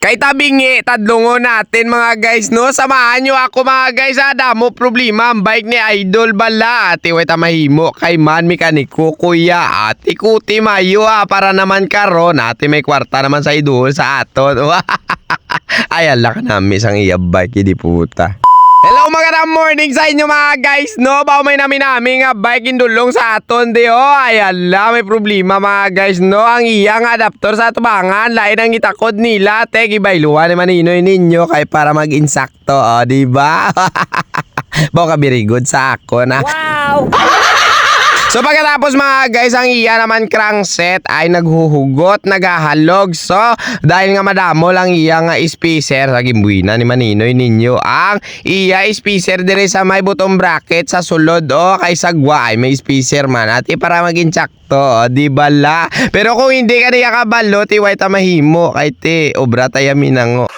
Kay tabingi, tadlungo natin mga guys, no? Samahan nyo ako mga guys, ha? Damo problema ang bike ni Idol bala. Ati way tamahimo kay man mekaniko kuya. At ikuti mayo ha, para naman karon. Ati may kwarta naman sa idol sa aton. Ay, alak namin sang iya bike, di puta. Hello, magandang morning sa inyo mga guys, no? Bao may namin nga bike indulong sa aton, di oh. Ay, ala, may problema mga guys, no? Ang iyang adapter sa tubangan, lain ang itakod nila, te, gibayluan naman inoy ninyo kay para mag-insakto, oh, di ba? Bao ka birigod sa ako na. Wow! So pagkatapos mga guys, ang iya naman crankset ay naghuhugot, naghahalog. So dahil nga madamo lang iya nga spacer, saging buwina ni maninoy ninyo ang iya spacer dire sa may butong bracket sa sulod o kay sagwa ay may spacer man at para maging sakto, di bala. Pero kung hindi ka niya kabalo, tiway ta mahimo kay te obra tayo minango.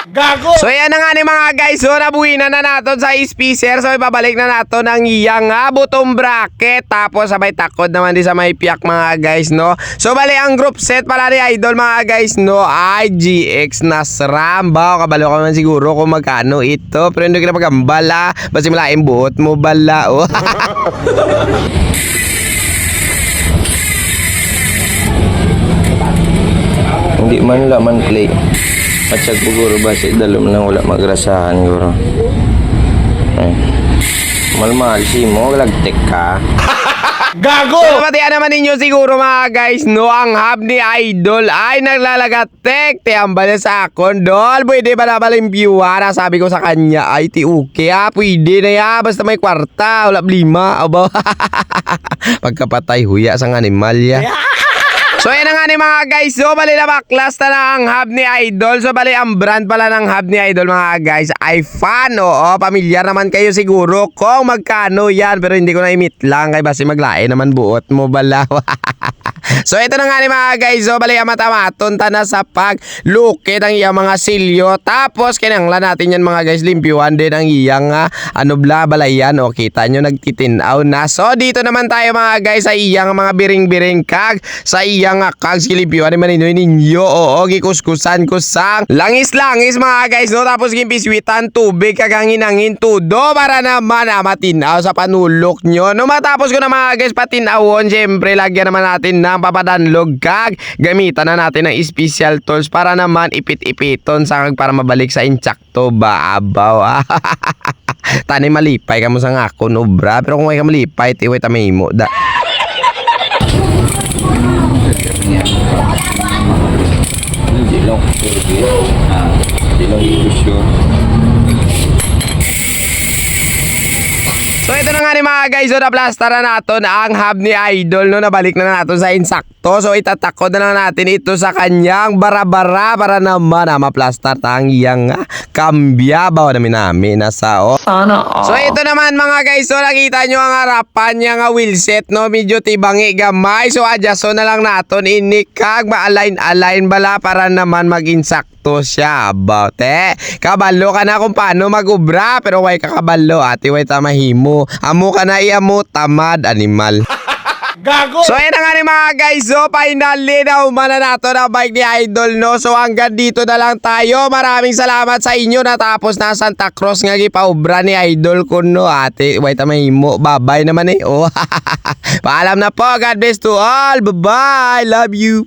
Gago! So yan na nga ni mga guys, so nabuhinan na natin sa spacer. So ibabalik na natin ang iyang butong bracket. Tapos sabay takod naman di sa may piyak mga guys, no? So bali ang group set pala ni Idol mga guys, no? Ay GX na SRAM. Bao kabalo ka man siguro kung magkano ito. Pero hindi ka na pagambala. Basta malaking buot mo bala, oh. Hindi man laman play. Patsag siguro ba si dalom lang wala magrasahan siguro. Ay. Malmal si mo lagtek ka. Gago! So patian naman ninyo siguro mga guys, no? Ang hub ni Idol ay naglalagatek. Tiambal sa akon, dol. Pwede ba naman viewer? Sabi ko sa kanya, ay ti okay ha. Pwede na ya. Basta may kwarta. Wala blima. Aba. Pagkapatay huya sang animal ya. So yan na nga ni mga guys, so bali na baklas na ang hub ni Idol. So bali ang brand pala ng hub ni Idol mga guys ay fan, oo. Pamilyar naman kayo siguro kung magkano yan. Pero hindi ko na imit lang kay basi maglain naman buot mo bala. So ito na nga ni mga guys, so bali ang matamaton ta na sa paglukit ang iyang mga silyo. Tapos kinanglan natin yan mga guys, limpyuhan din ang iyang balayan. O kita nyo nagtitinaw na. So dito naman tayo mga guys sa iyang mga biring-biring kag. Sa iyang kag silimpyuhan ni maninoy ninyo. Oo, gikuskusan ko sang langis-langis mga guys, no? Tapos gimpiswitan tubig kagangin-angin tudo para naman matinaw sa panulok nyo. No matapos ko na mga guys patinawon, syempre lagyan naman natin ng papadanlog kag gamitan na natin ng special tools para naman ipit-ipiton sa para mabalik sa insakto ba abaw. Tani malipay ka mo sa ngako no bra, pero kung may ka malipay tiway ta mahimo da. Dilong ilusyo. So ito na nga ni mga guys, so na-plaster na natin ang hub ni Idol, no? Nabalik na natin sa insakto. So itatakod na lang natin ito sa kanyang bara-bara para naman ma-plaster tang iyang kambya. Bawa namin nasa oh. So ito naman mga guys, so nakita nyo ang harapan niya nga wheelset, no? Medyo tibangi gamay. So adjust na lang natin inikag ma-align bala para naman mag-insakto siya. About kabalo ka na kung paano mag-ubra, pero way kakabalo ati way tamahimo. Amo ka na iyamo tamad animal. Gago! So ayan na nga ni mga guys, so finally na umana nato na bike ni Idol, no? So hanggang dito na lang tayo. Maraming salamat sa inyo. Natapos na Santa Cruz nga gipaubra ni Idol ko, no? Ate, wait mahimo. Bye-bye naman eh. Oh. Paalam na po. God bless to all. Bye-bye. Love you.